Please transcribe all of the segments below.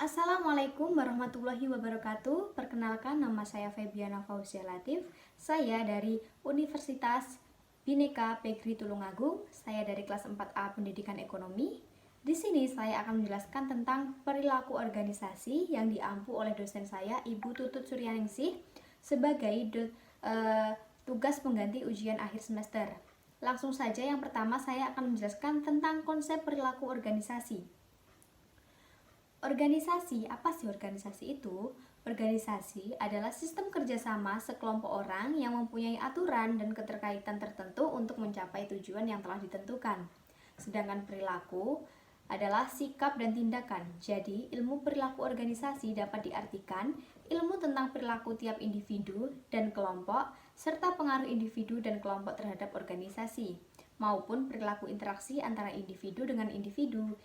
Assalamualaikum warahmatullahi wabarakatuh. Perkenalkan, nama saya Febiana Fauzia Latif. Saya dari Universitas Bhinneka Pegri Tulungagung. Saya dari kelas 4A Pendidikan Ekonomi. Di sini saya akan menjelaskan tentang perilaku organisasi yang diampu oleh dosen saya, Ibu Tutut Suryaningsih, sebagai tugas pengganti ujian akhir semester. Langsung saja, yang pertama saya akan menjelaskan tentang konsep perilaku organisasi. Organisasi, apa sih organisasi itu? Organisasi adalah sistem kerjasama sekelompok orang yang mempunyai aturan dan keterkaitan tertentu untuk mencapai tujuan yang telah ditentukan. Sedangkan perilaku adalah sikap dan tindakan. Jadi, ilmu perilaku organisasi dapat diartikan ilmu tentang perilaku tiap individu dan kelompok, serta pengaruh individu dan kelompok terhadap organisasi, maupun perilaku interaksi antara individu dengan individu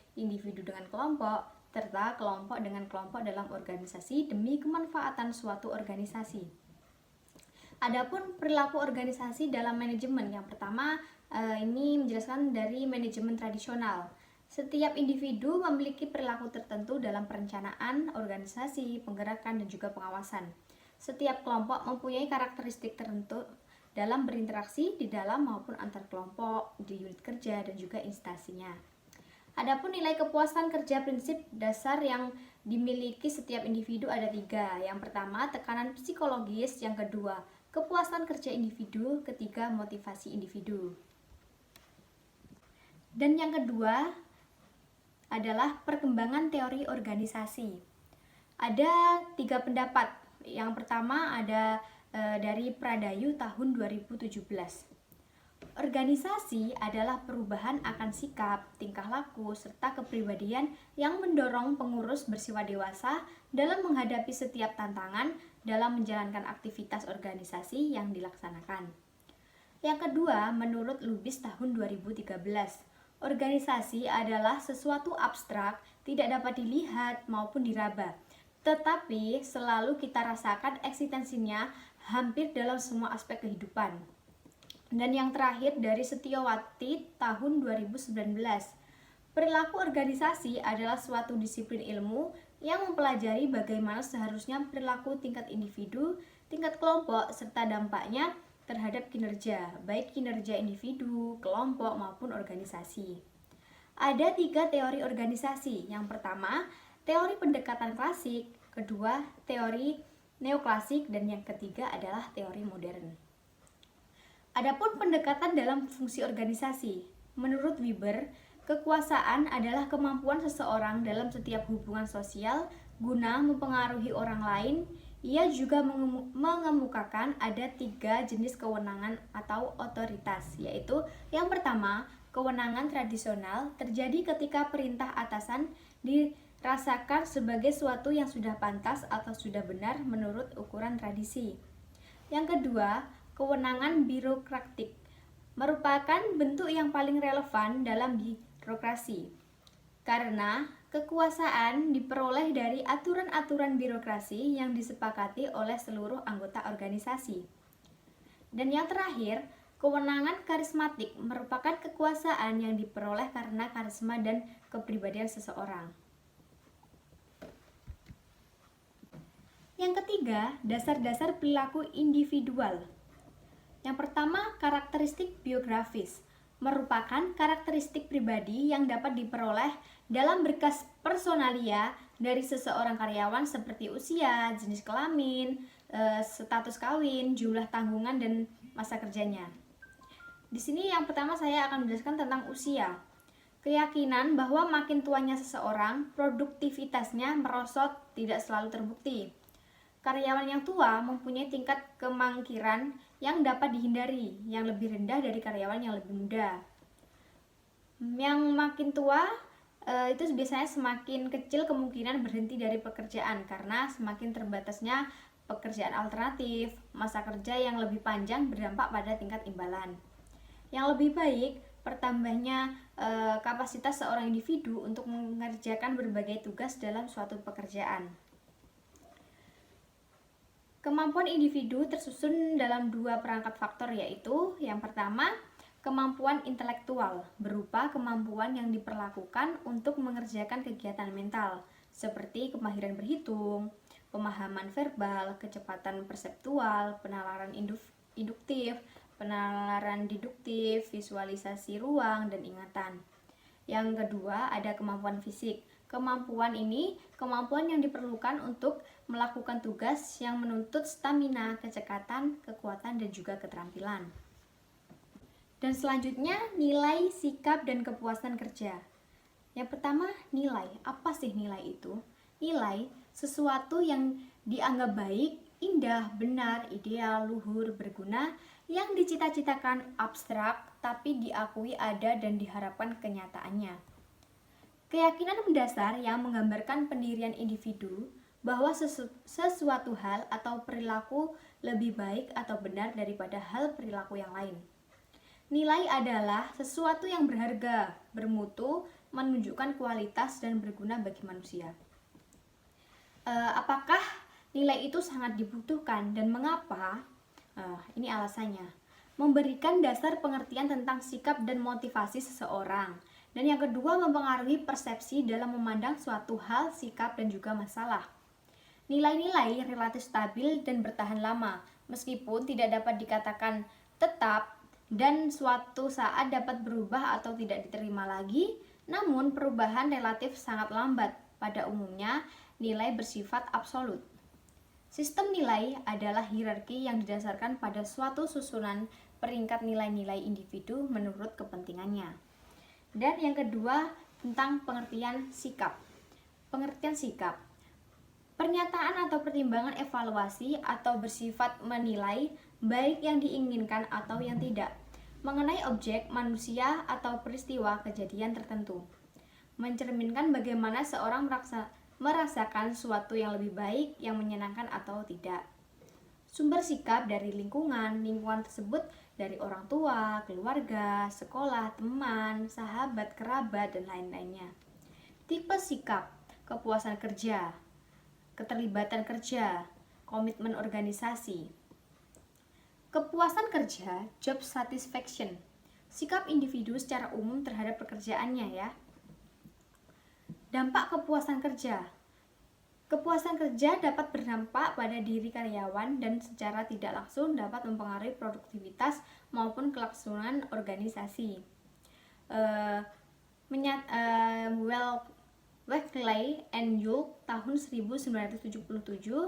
dengan kelompok, serta kelompok dengan kelompok dalam organisasi demi kemanfaatan suatu organisasi. Adapun perilaku organisasi dalam manajemen, yang pertama ini menjelaskan dari manajemen tradisional. Setiap individu memiliki perilaku tertentu dalam perencanaan, organisasi, penggerakan, dan juga pengawasan. Setiap kelompok mempunyai karakteristik tertentu dalam berinteraksi di dalam maupun antar kelompok, di unit kerja, dan juga instansinya. Adapun nilai kepuasan kerja, prinsip dasar yang dimiliki setiap individu ada 3. Yang pertama, tekanan psikologis. Yang kedua, kepuasan kerja individu. Ketiga, motivasi individu. Dan yang kedua adalah perkembangan teori organisasi. Ada 3 pendapat. Yang pertama ada dari Pradayu tahun 2017. Organisasi adalah perubahan akan sikap, tingkah laku, serta kepribadian yang mendorong pengurus bersifat dewasa dalam menghadapi setiap tantangan dalam menjalankan aktivitas organisasi yang dilaksanakan. Yang kedua, menurut Lubis tahun 2013, organisasi adalah sesuatu abstrak, tidak dapat dilihat maupun diraba, tetapi selalu kita rasakan eksistensinya hampir dalam semua aspek kehidupan. Dan yang terakhir dari Setiawati tahun 2019, perilaku organisasi adalah suatu disiplin ilmu yang mempelajari bagaimana seharusnya perilaku tingkat individu, tingkat kelompok, serta dampaknya terhadap kinerja, baik kinerja individu, kelompok, maupun organisasi. Ada 3 teori organisasi. Yang pertama, teori pendekatan klasik, kedua, teori neoklasik, dan yang ketiga adalah teori modern. Adapun pendekatan dalam fungsi organisasi, menurut Weber, kekuasaan adalah kemampuan seseorang dalam setiap hubungan sosial guna mempengaruhi orang lain. Ia juga mengemukakan ada 3 jenis kewenangan atau otoritas, yaitu yang pertama, kewenangan tradisional terjadi ketika perintah atasan dirasakan sebagai suatu yang sudah pantas atau sudah benar menurut ukuran tradisi. Yang kedua, kewenangan birokratik merupakan bentuk yang paling relevan dalam birokrasi, karena kekuasaan diperoleh dari aturan-aturan birokrasi yang disepakati oleh seluruh anggota organisasi. Dan yang terakhir, kewenangan karismatik merupakan kekuasaan yang diperoleh karena karisma dan kepribadian seseorang. Yang ketiga, dasar-dasar perilaku individual. Yang pertama, karakteristik biografis merupakan karakteristik pribadi yang dapat diperoleh dalam berkas personalia dari seseorang karyawan seperti usia, jenis kelamin, status kawin, jumlah tanggungan, dan masa kerjanya. Di sini yang pertama saya akan menjelaskan tentang usia. Keyakinan bahwa makin tuanya seseorang, produktivitasnya merosot tidak selalu terbukti. Karyawan yang tua mempunyai tingkat kemangkiran yang dapat dihindari, yang lebih rendah dari karyawan yang lebih muda. Yang makin tua itu biasanya semakin kecil kemungkinan berhenti dari pekerjaan karena semakin terbatasnya pekerjaan alternatif. Masa kerja yang lebih panjang berdampak pada tingkat imbalan. Yang lebih baik, bertambahnya kapasitas seorang individu untuk mengerjakan berbagai tugas dalam suatu pekerjaan. Kemampuan individu tersusun dalam 2 perangkat faktor, yaitu yang pertama, kemampuan intelektual berupa kemampuan yang diperlakukan untuk mengerjakan kegiatan mental, seperti kemahiran berhitung, pemahaman verbal, kecepatan perseptual, penalaran induktif, penalaran deduktif, visualisasi ruang, dan ingatan. Yang kedua, ada kemampuan fisik. Kemampuan ini kemampuan yang diperlukan untuk melakukan tugas yang menuntut stamina, kecekatan, kekuatan, dan juga keterampilan. Dan selanjutnya, nilai, sikap, dan kepuasan kerja. Yang pertama, nilai. Apa sih nilai itu? Nilai sesuatu yang dianggap baik, indah, benar, ideal, luhur, berguna, yang dicita-citakan abstrak, tapi diakui ada dan diharapkan kenyataannya. Keyakinan mendasar yang menggambarkan pendirian individu bahwa sesuatu hal atau perilaku lebih baik atau benar daripada hal perilaku yang lain. Nilai adalah sesuatu yang berharga, bermutu, menunjukkan kualitas dan berguna bagi manusia. Apakah nilai itu sangat dibutuhkan dan mengapa? Ini alasannya. Memberikan dasar pengertian tentang sikap dan motivasi seseorang. Dan yang kedua, mempengaruhi persepsi dalam memandang suatu hal, sikap, dan juga masalah. Nilai-nilai relatif stabil dan bertahan lama, meskipun tidak dapat dikatakan tetap dan suatu saat dapat berubah atau tidak diterima lagi, namun perubahan relatif sangat lambat. Pada umumnya, nilai bersifat absolut. Sistem nilai adalah hierarki yang didasarkan pada suatu susunan peringkat nilai-nilai individu menurut kepentingannya. Dan yang kedua, tentang pengertian sikap. Pengertian sikap. Pernyataan atau pertimbangan evaluasi atau bersifat menilai baik yang diinginkan atau yang tidak mengenai objek, manusia, atau peristiwa kejadian tertentu. Mencerminkan bagaimana seorang merasakan sesuatu yang lebih baik, yang menyenangkan atau tidak. Sumber sikap dari lingkungan tersebut dari orang tua, keluarga, sekolah, teman, sahabat, kerabat, dan lain-lainnya. Tipe sikap, kepuasan kerja, keterlibatan kerja, komitmen organisasi. Kepuasan kerja, job satisfaction, sikap individu secara umum terhadap pekerjaannya ya. Dampak kepuasan kerja. Kepuasan kerja dapat berdampak pada diri karyawan dan secara tidak langsung dapat mempengaruhi produktivitas maupun kelangsungan organisasi. Weckley and Yulk tahun 1977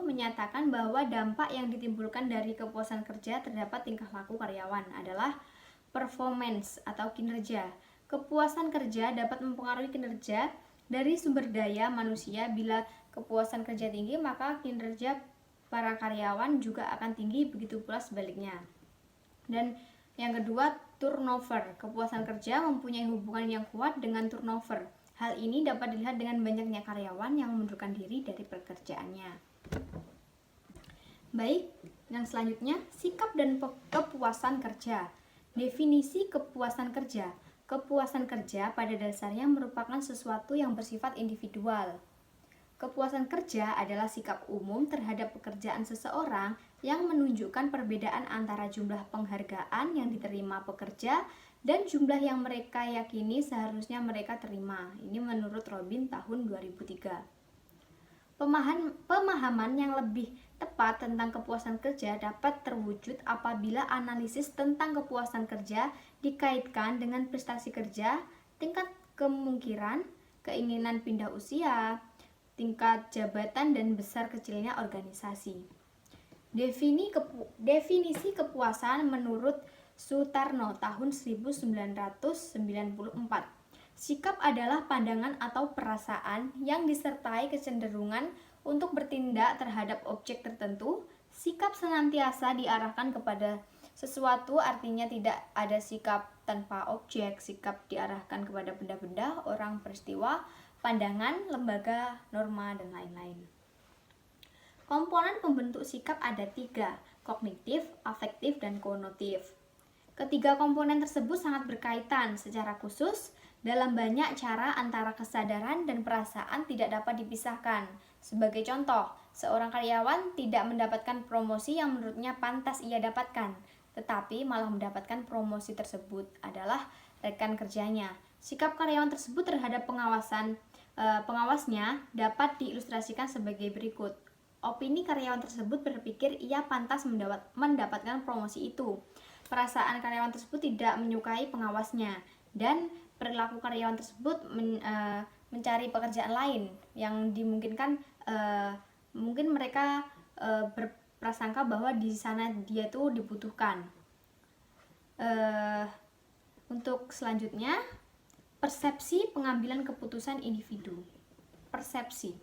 menyatakan bahwa dampak yang ditimbulkan dari kepuasan kerja terdapat tingkah laku karyawan adalah performance atau kinerja. Kepuasan kerja dapat mempengaruhi kinerja dari sumber daya manusia. Bila kepuasan kerja tinggi, maka kinerja para karyawan juga akan tinggi, begitu pula sebaliknya. Dan yang kedua, turnover. Kepuasan kerja mempunyai hubungan yang kuat dengan turnover. Hal ini dapat dilihat dengan banyaknya karyawan yang mengundurkan diri dari pekerjaannya. Baik, yang selanjutnya, sikap dan kepuasan kerja. Definisi kepuasan kerja. Kepuasan kerja pada dasarnya merupakan sesuatu yang bersifat individual. Kepuasan kerja adalah sikap umum terhadap pekerjaan seseorang yang menunjukkan perbedaan antara jumlah penghargaan yang diterima pekerja dan jumlah yang mereka yakini seharusnya mereka terima. Ini menurut Robin tahun 2003. Pemahaman yang lebih tepat tentang kepuasan kerja dapat terwujud apabila analisis tentang kepuasan kerja dikaitkan dengan prestasi kerja, tingkat kemungkinan, keinginan pindah usia, tingkat jabatan, dan besar kecilnya organisasi. Definisi kepuasan menurut Sutarno tahun 1994. Sikap adalah pandangan atau perasaan yang disertai kecenderungan untuk bertindak terhadap objek tertentu. Sikap senantiasa diarahkan kepada sesuatu, artinya tidak ada sikap tanpa objek. Sikap diarahkan kepada benda-benda, orang, peristiwa, pandangan, lembaga, norma, dan lain-lain. Komponen pembentuk sikap ada 3, kognitif, afektif, dan konotif. Ketiga komponen tersebut sangat berkaitan secara khusus dalam banyak cara antara kesadaran dan perasaan tidak dapat dipisahkan. Sebagai contoh, seorang karyawan tidak mendapatkan promosi yang menurutnya pantas ia dapatkan, tetapi malah mendapatkan promosi tersebut adalah rekan kerjanya. Sikap karyawan tersebut terhadap pengawasan pengawasnya dapat diilustrasikan sebagai berikut. Opini karyawan tersebut berpikir ia pantas mendapatkan promosi itu. Perasaan karyawan tersebut tidak menyukai pengawasnya, dan perilaku karyawan tersebut mencari pekerjaan lain yang dimungkinkan, mungkin mereka berprasangka bahwa di sana dia tuh dibutuhkan. Untuk selanjutnya, persepsi pengambilan keputusan individu. Persepsi.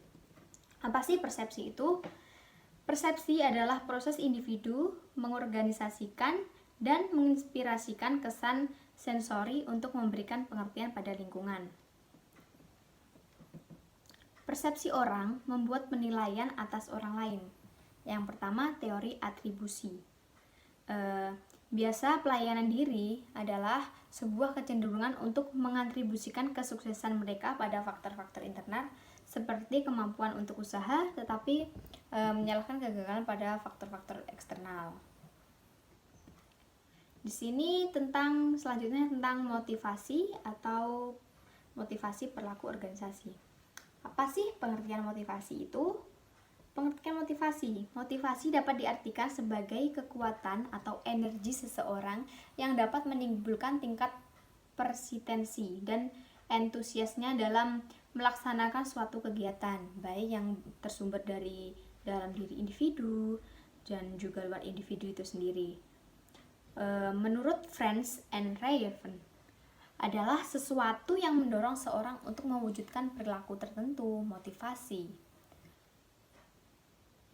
Apa sih persepsi itu? Persepsi adalah proses individu mengorganisasikan dan menginspirasikan kesan sensori untuk memberikan pengertian pada lingkungan. Persepsi orang membuat penilaian atas orang lain. Yang pertama, teori atribusi. Biasa pelayanan diri adalah sebuah kecenderungan untuk mengatribusikan kesuksesan mereka pada faktor-faktor internal seperti kemampuan untuk usaha, tetapi menyalahkan kegagalan pada faktor-faktor eksternal. Di sini selanjutnya tentang motivasi atau motivasi perilaku organisasi. Apa sih pengertian motivasi itu? Pengertian motivasi dapat diartikan sebagai kekuatan atau energi seseorang yang dapat menimbulkan tingkat persistensi dan entusiasnya dalam melaksanakan suatu kegiatan, baik yang tersumber dari dalam diri individu dan juga luar individu itu sendiri. Menurut Friends and Raven, adalah sesuatu yang mendorong seorang untuk mewujudkan perilaku tertentu, motivasi.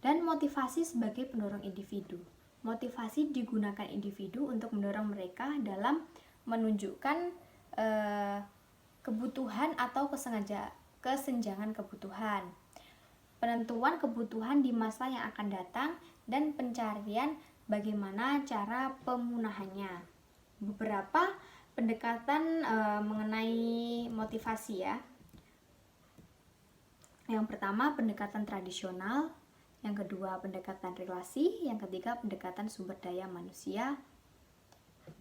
Dan motivasi sebagai pendorong individu. Motivasi digunakan individu untuk mendorong mereka dalam menunjukkan kebutuhan atau kesenjangan kebutuhan, penentuan kebutuhan di masa yang akan datang, dan pencarian bagaimana cara pemunahannya. Beberapa pendekatan mengenai motivasi ya. Yang pertama, pendekatan tradisional. Yang kedua, pendekatan relasi. Yang ketiga, pendekatan sumber daya manusia.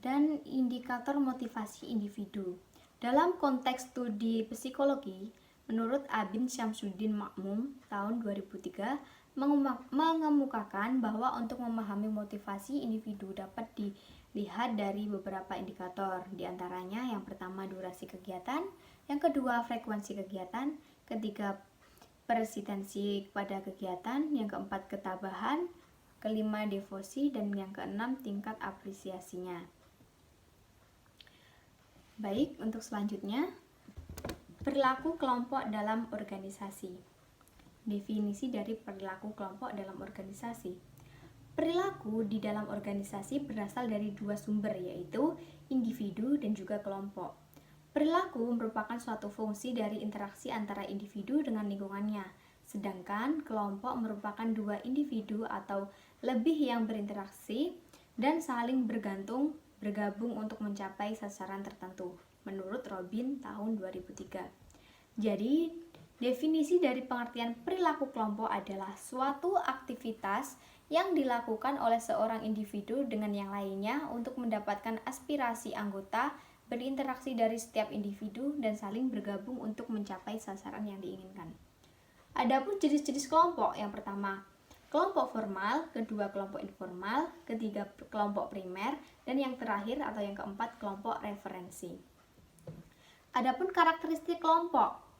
Dan indikator motivasi individu. Dalam konteks studi psikologi, menurut Abin Syamsuddin Makmum tahun 2003 mengemukakan bahwa untuk memahami motivasi individu dapat dilihat dari beberapa indikator. Di antaranya yang pertama durasi kegiatan, yang kedua frekuensi kegiatan, ketiga persistensi pada kegiatan, yang keempat ketabahan, kelima devosi, dan yang keenam tingkat apresiasinya. Baik, untuk selanjutnya, perilaku kelompok dalam organisasi. Definisi dari perilaku kelompok dalam organisasi. Perilaku di dalam organisasi berasal dari dua sumber, yaitu individu dan juga kelompok. Perilaku merupakan suatu fungsi dari interaksi antara individu dengan lingkungannya, sedangkan kelompok merupakan dua individu atau lebih yang berinteraksi dan saling bergabung untuk mencapai sasaran tertentu, menurut Robin tahun 2003. Jadi, definisi dari pengertian perilaku kelompok adalah suatu aktivitas yang dilakukan oleh seorang individu dengan yang lainnya untuk mendapatkan aspirasi anggota, berinteraksi dari setiap individu, dan saling bergabung untuk mencapai sasaran yang diinginkan. Adapun jenis-jenis kelompok, yang pertama, kelompok formal, kedua kelompok informal, ketiga kelompok primer, dan yang terakhir atau yang keempat kelompok referensi. Adapun karakteristik kelompok,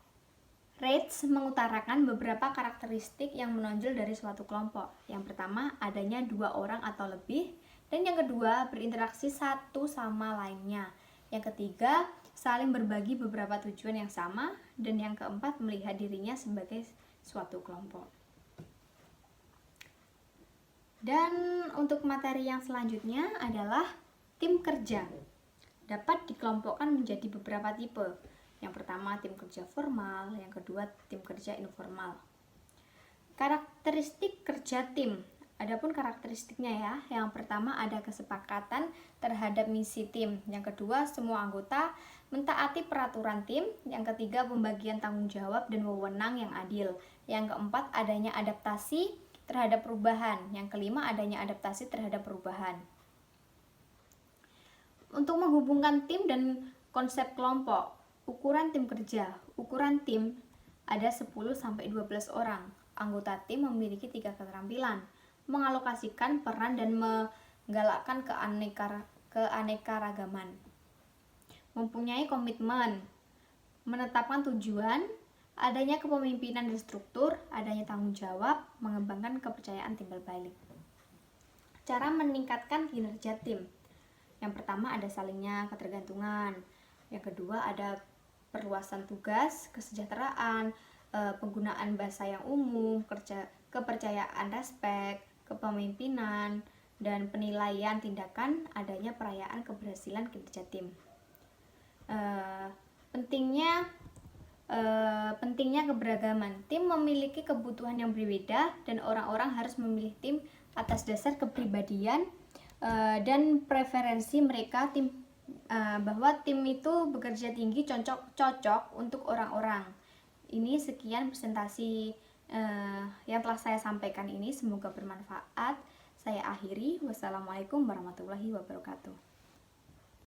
Reitz mengutarakan beberapa karakteristik yang menonjol dari suatu kelompok. Yang pertama, adanya dua orang atau lebih, dan yang kedua, berinteraksi satu sama lainnya. Yang ketiga, saling berbagi beberapa tujuan yang sama, dan yang keempat, melihat dirinya sebagai suatu kelompok. Dan untuk materi yang selanjutnya adalah tim kerja. Dapat dikelompokkan menjadi beberapa tipe. Yang pertama, tim kerja formal, yang kedua, tim kerja informal. Karakteristik kerja tim. Adapun karakteristiknya ya, yang pertama ada kesepakatan terhadap misi tim. Yang kedua, semua anggota mentaati peraturan tim. Yang ketiga, pembagian tanggung jawab dan wewenang yang adil. Yang keempat, adanya adaptasi terhadap perubahan. Yang kelima, adanya adaptasi terhadap perubahan. Untuk menghubungkan tim dan konsep kelompok, ukuran tim kerja. Ukuran tim ada 10-12 orang. Anggota tim memiliki 3 keterampilan: mengalokasikan peran dan menggalakkan keanekaragaman. Mempunyai komitmen, menetapkan tujuan, adanya kepemimpinan dan struktur, adanya tanggung jawab, mengembangkan kepercayaan timbal balik. Cara meningkatkan kinerja tim. Yang pertama ada salingnya ketergantungan. Yang kedua ada perluasan tugas, kesejahteraan, penggunaan bahasa yang umum, kepercayaan, respek, kepemimpinan, dan penilaian tindakan, adanya perayaan keberhasilan kinerja tim. Pentingnya keberagaman. Tim memiliki kebutuhan yang berbeda dan orang-orang harus memilih tim atas dasar kepribadian dan preferensi mereka. Bahwa tim itu bekerja tinggi cocok untuk orang-orang. Ini sekian presentasi yang telah saya sampaikan ini, semoga bermanfaat. Saya akhiri. Wassalamualaikum warahmatullahi wabarakatuh.